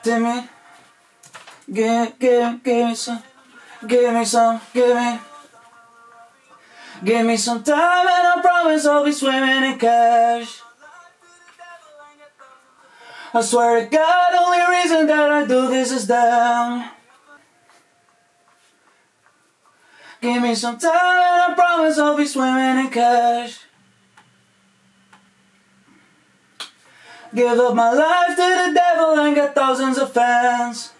to me. Give me some, give me some, give me some time and I promise I'll be swimming in cash. I swear to God, only reason that I do this is down. Give me some time and I promise I'll be swimming in cash. Give up my life to the devil and get thousands of fans.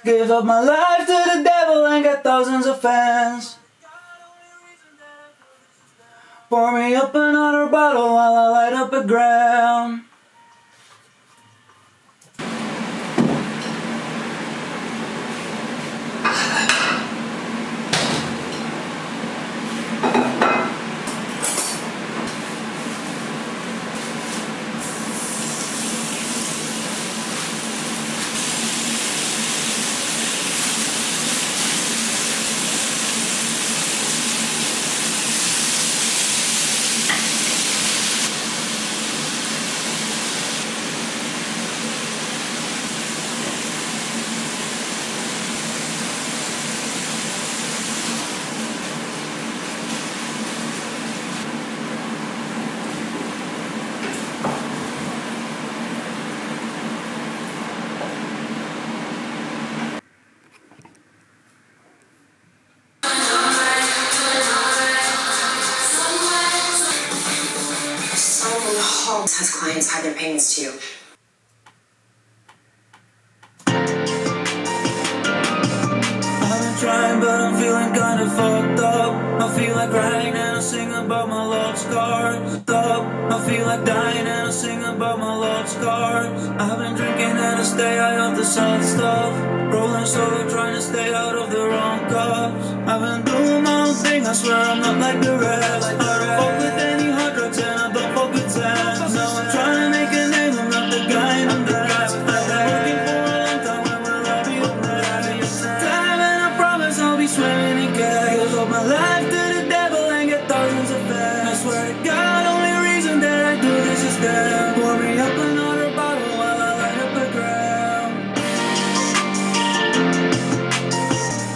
Give up my life to the devil and get thousands of fans. Pour me up another bottle while I light up a gram. Has clients hide their payments to you. I've been trying but I'm feeling kinda fucked up. I feel like crying and I sing about my love scars. I feel like dying and I sing about my love scars. I've been drinking and I stay high off the soft stuff. Rolling solo trying to stay out of the wrong cups. I've been doing my own thing, I swear I'm not like the rest. I don't fuck with any hard drugs and I don't fuck with sense. Now I'm trying to make a name, I'm not the guy in the past. I've been working for a long time, when will I be up next? Time and I promise I'll be swimming in cash. Give up my life to the devil and get thousands of fans. I swear to God, only reason that I do this is that. Pour me up another bottle while I light up a gram.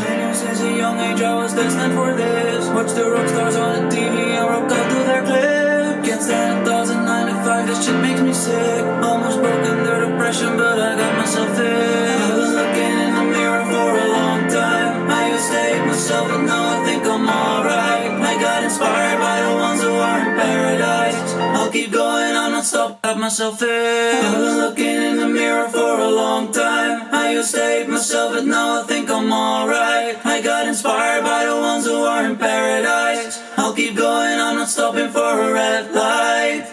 I knew since a young age I was destined for this. Watch the rock stars on the TV and rock out to their clip. Can't stand 1095, this shit makes me sick. Almost broke under depression, but I got myself fixed. I've been looking in the mirror for a long time. I used to hate myself, but now I think I'm alright. I got inspired by the ones who are in paradise. I'll keep going, I'm not stop, got myself fixed. I've been looking in the mirror for a long time. I used to hate myself, but now I think I'm alright. I got inspired by the ones who are in paradise. I'll keep going, I'm not stopping for a red light.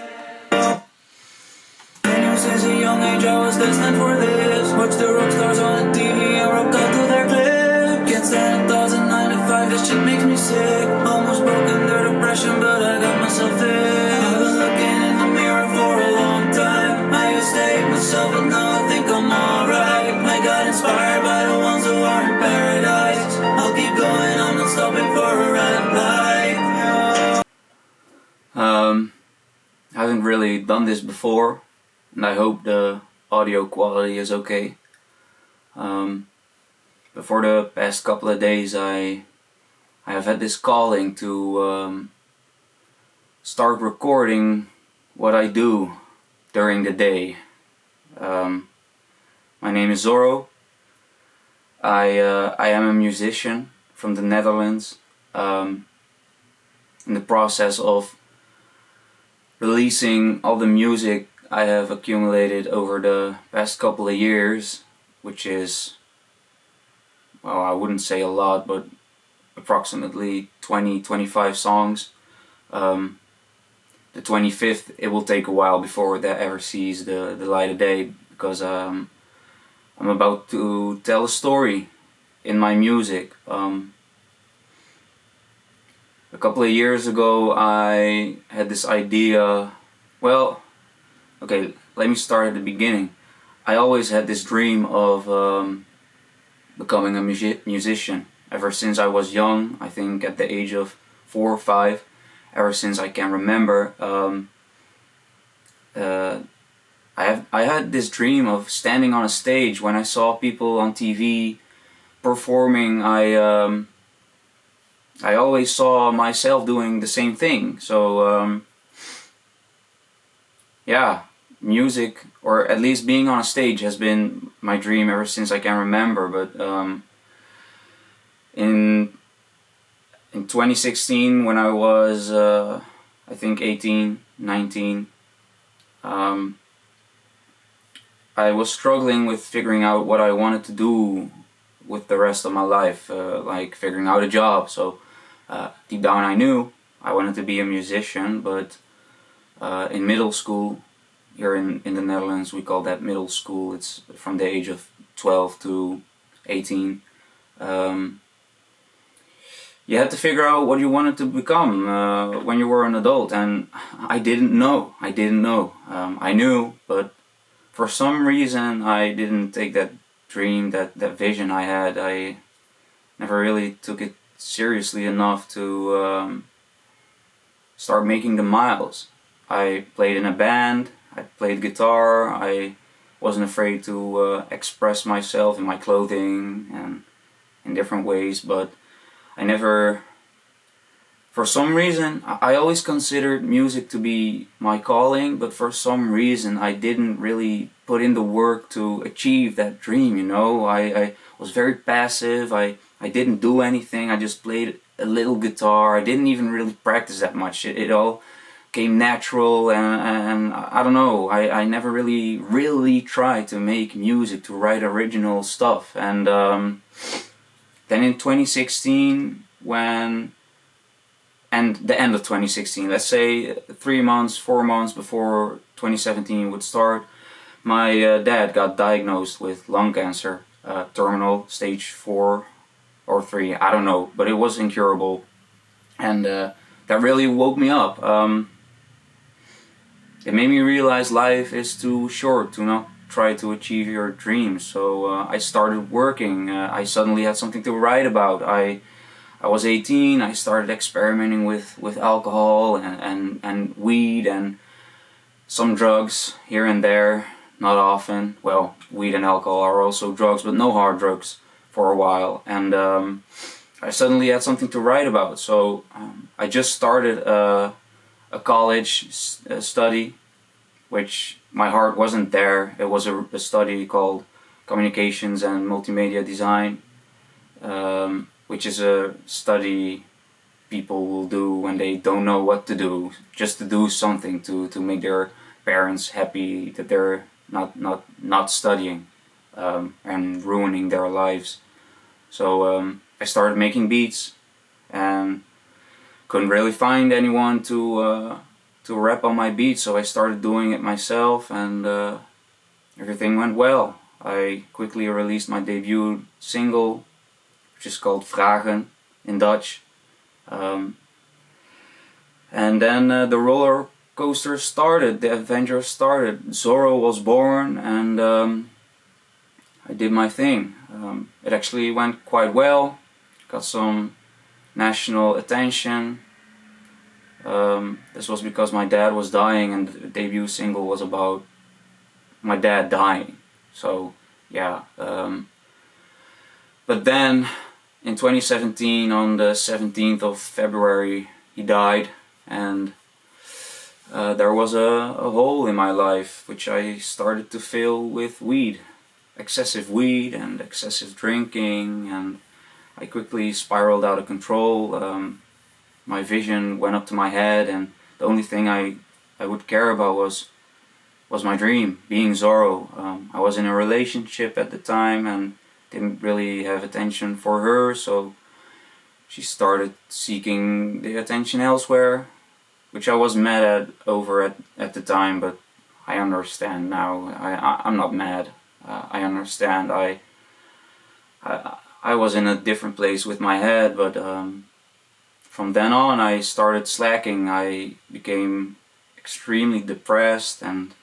I knew since a young age I was destined for this. Watch the rock stars on the TV and rock out to their clip. Can't stand 1095, this shit makes me sick. Almost broke under depression, but I got myself fixed. I've been looking in the mirror for a long time. I used to hate myself, but now I think I'm alright. I got inspired by the ones who are in paradise. I'll keep going, I'm not stopping for a red light. Haven't really done this before, and I hope the audio quality is okay. But for the past couple of days I have had this calling to start recording what I do during the day. My name is Zorro. I am a musician from the Netherlands, in the process of releasing all the music I have accumulated over the past couple of years, which is, well, I wouldn't say a lot, but approximately 20-25 songs. The 25th, it will take a while before that ever sees the light of day, because I'm about to tell a story in my music. A couple of years ago I had this idea, well, okay, let me start at the beginning. I always had this dream of becoming a musician ever since I was young. I think at the age of 4 or 5, ever since I can remember. I had this dream of standing on a stage. When I saw people on TV performing, I always saw myself doing the same thing. So yeah, music, or at least being on a stage, has been my dream ever since I can remember. But in 2016, when I was I think 18, 19, I was struggling with figuring out what I wanted to do with the rest of my life, like figuring out a job. So deep down I knew I wanted to be a musician, but in middle school, here in the Netherlands we call that middle school, it's from the age of 12 to 18, you had to figure out what you wanted to become when you were an adult, and I didn't know. I knew, but for some reason I didn't take that dream, that vision I had. I never really took it seriously enough to start making the miles. I played in a band, I played guitar, I wasn't afraid to express myself in my clothing and in different ways, but I never, for some reason, I always considered music to be my calling, but for some reason I didn't really put in the work to achieve that dream, you know. I was very passive, I didn't do anything, I just played a little guitar, I didn't even really practice that much, it all came natural, and I don't know, I never really tried to make music, to write original stuff. And then in 2016, and the end of 2016, let's say 3 months, 4 months before 2017 would start, my dad got diagnosed with lung cancer, terminal, stage 4 or 3, I don't know, but it was incurable. And that really woke me up. It made me realize life is too short to not try to achieve your dreams. So I started working. I suddenly had something to write about. I was 18. I started experimenting with alcohol and weed and some drugs here and there. Not often. Well, weed and alcohol are also drugs, but no hard drugs for a while. And I suddenly had something to write about. So I just started a college study, which my heart wasn't there. It was a study called Communications and Multimedia Design, which is a study people will do when they don't know what to do, just to do something to make their parents happy that they're not studying and ruining their lives. So I started making beats and couldn't really find anyone to rap on my beats, so I started doing it myself, and everything went well. I quickly released my debut single, which is called Vragen in Dutch. And then the roller coaster started, the adventure started. Zorro was born, and I did my thing. It actually went quite well, got some national attention. This was because my dad was dying, and the debut single was about my dad dying. So yeah, but then in 2017, on the 17th of February, he died, and there was a hole in my life which I started to fill with weed, excessive weed and excessive drinking, and I quickly spiraled out of control. My vision went up to my head, and the only thing I would care about was my dream, being Zorro. I was in a relationship at the time and didn't really have attention for her, so she started seeking the attention elsewhere, which I was mad at the time, but I understand now. I'm not mad. I understand. I was in a different place with my head, but from then on I started slacking. I became extremely depressed, and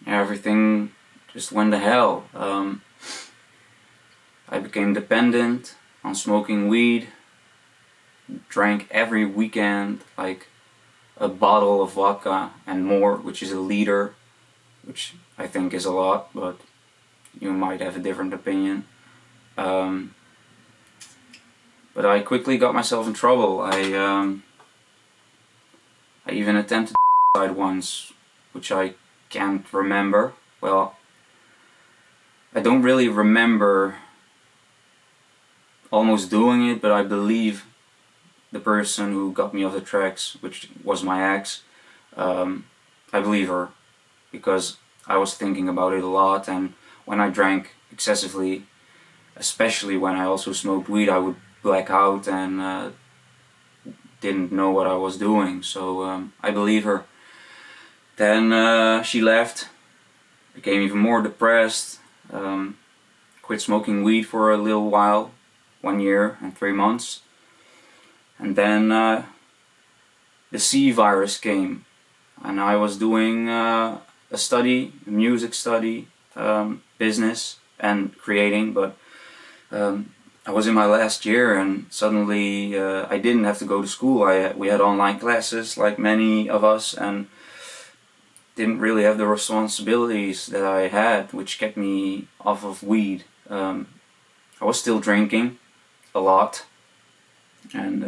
everything just went to hell. I became dependent on smoking weed, drank every weekend, like a bottle of vodka and more, which is a liter, which I think is a lot, but you might have a different opinion. But I quickly got myself in trouble. I even attempted suicide once, which I can't remember. Well, I don't really remember almost doing it, but I believe the person who got me off the tracks, which was my ex, I believe her, because I was thinking about it a lot, and when I drank excessively, especially when I also smoked weed, I would black out and didn't know what I was doing, so I believe her. Then she left, became even more depressed, quit smoking weed for a little while, 1 year and 3 months, and then the C virus came, and I was doing a study, a music study, business and creating, but I was in my last year, and suddenly I didn't have to go to school. We had online classes like many of us, and didn't really have the responsibilities that I had, which kept me off of weed. I was still drinking a lot, and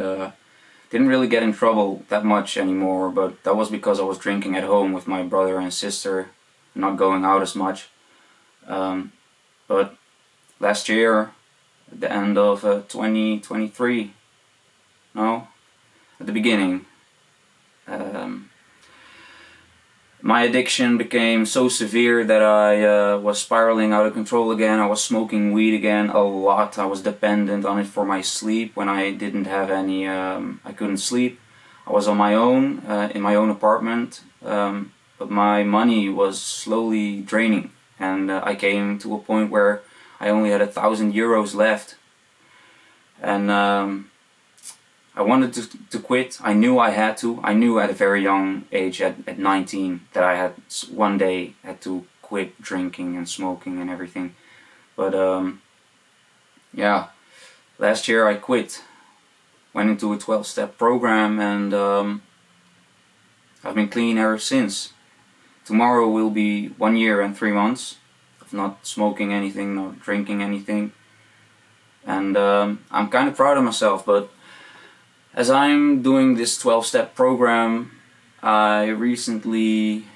didn't really get in trouble that much anymore, but that was because I was drinking at home with my brother and sister, not going out as much. But last year, at the end of 2023, no, at the beginning, my addiction became so severe that I was spiraling out of control again. I was smoking weed again a lot. I was dependent on it for my sleep when I didn't have any, I couldn't sleep. I was on my own, in my own apartment, but my money was slowly draining, and I came to a point where I only had 1,000 euros left, and I wanted to quit. I knew I had to. I knew at a very young age, at 19, that I had one day had to quit drinking and smoking and everything. But yeah, last year I quit, went into a 12-step program, and I've been clean ever since. Tomorrow will be 1 year and 3 months of not smoking anything, not drinking anything, and I'm kind of proud of myself. But as I'm doing this 12-step program, I recently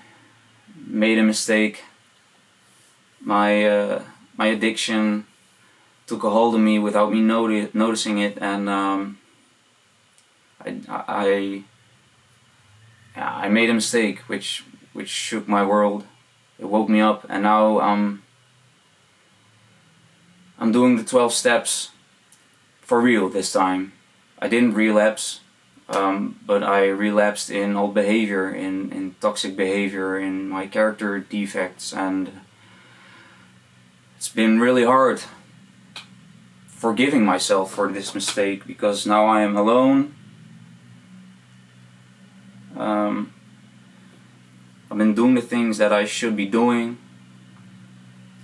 made a mistake. My addiction took a hold of me without me noticing it, and I made a mistake which shook my world. It woke me up, and now I'm doing the 12 steps for real this time. I didn't relapse, but I relapsed in old behavior, in toxic behavior, in my character defects, and it's been really hard forgiving myself for this mistake, because now I am alone. I've been doing the things that I should be doing.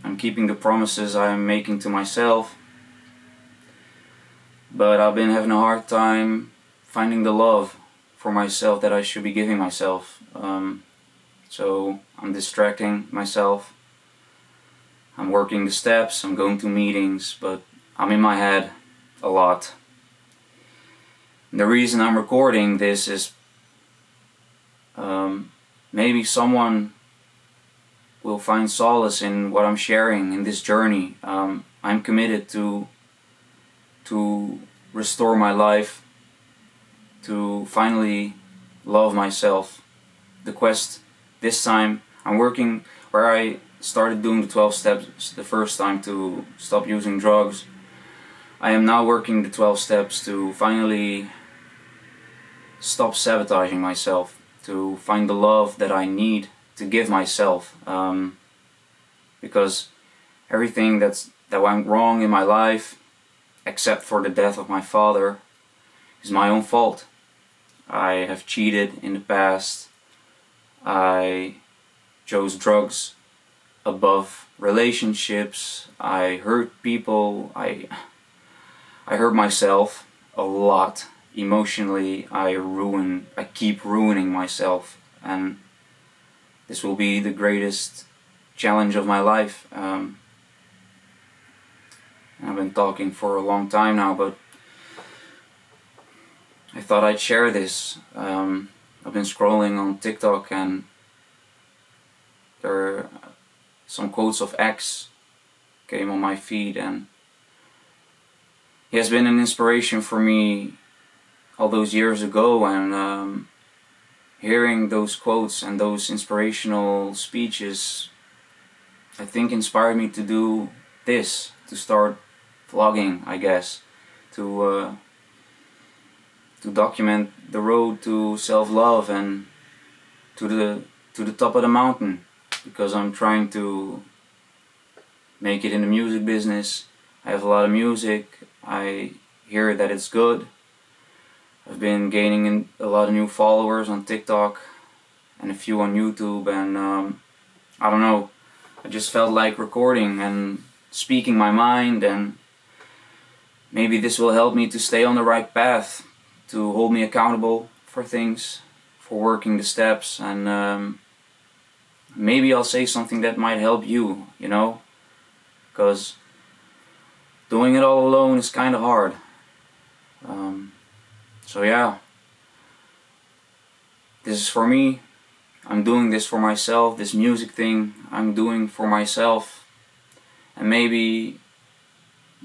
I'm keeping the promises I'm making to myself. But I've been having a hard time finding the love for myself that I should be giving myself. So I'm distracting myself. I'm working the steps, I'm going to meetings, but I'm in my head a lot. The reason I'm recording this is maybe someone will find solace in what I'm sharing in this journey. I'm committed to restore my life, to finally love myself. The quest this time, I'm working where I started doing the 12 steps the first time to stop using drugs. I am now working the 12 steps to finally stop sabotaging myself, to find the love that I need to give myself, because everything that went wrong in my life, except for the death of my father, is my own fault. I have cheated in the past. I chose drugs above relationships. I hurt people. I hurt myself a lot, emotionally I keep ruining myself, and this will be the greatest challenge of my life. I've been talking for a long time now, but I thought I'd share this. I've been scrolling on TikTok and there are some quotes of X came on my feed, and he has been an inspiration for me all those years ago, and hearing those quotes and those inspirational speeches, I think inspired me to do this, to start vlogging, I guess, to document the road to self-love and to the top of the mountain, because I'm trying to make it in the music business. I have a lot of music, I hear that it's good. I've been gaining a lot of new followers on TikTok and a few on YouTube, and I don't know, I just felt like recording and speaking my mind, and maybe this will help me to stay on the right path, to hold me accountable for things, for working the steps, and maybe I'll say something that might help you, you know, because doing it all alone is kind of hard. So yeah, this is for me. I'm doing this for myself. This music thing I'm doing for myself, and maybe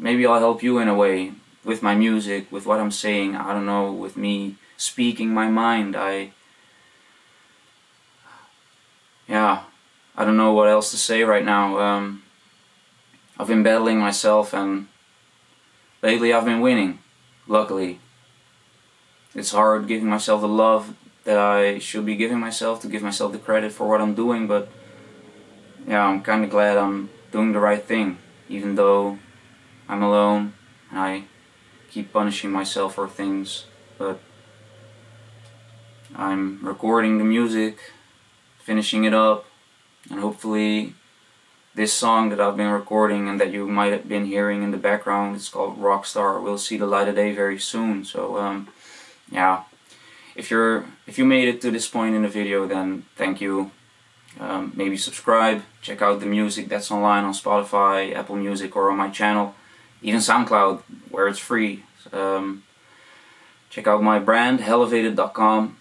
I'll help you in a way with my music, with what I'm saying. I don't know, with me speaking my mind. I don't know what else to say right now. I've been battling myself, and lately I've been winning, luckily. It's hard giving myself the love that I should be giving myself, to give myself the credit for what I'm doing, but yeah, I'm kinda glad I'm doing the right thing, even though I'm alone and I keep punishing myself for things. But I'm recording the music, finishing it up, and hopefully this song that I've been recording and that you might have been hearing in the background, it's called Rockstar, will see the light of day very soon. So yeah, if you made it to this point in the video, then thank you. Maybe subscribe, check out the music that's online on Spotify, Apple Music, or on my channel, even SoundCloud, where it's free. Check out my brand, Hellevated.com.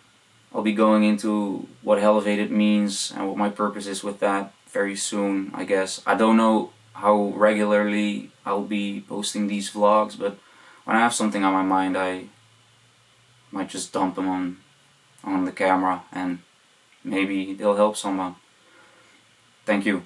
I'll be going into what Hellevated means and what my purpose is with that very soon, I guess. I don't know how regularly I'll be posting these vlogs, but when I have something on my mind, I might just dump them on the camera, and maybe they'll help someone. Thank you.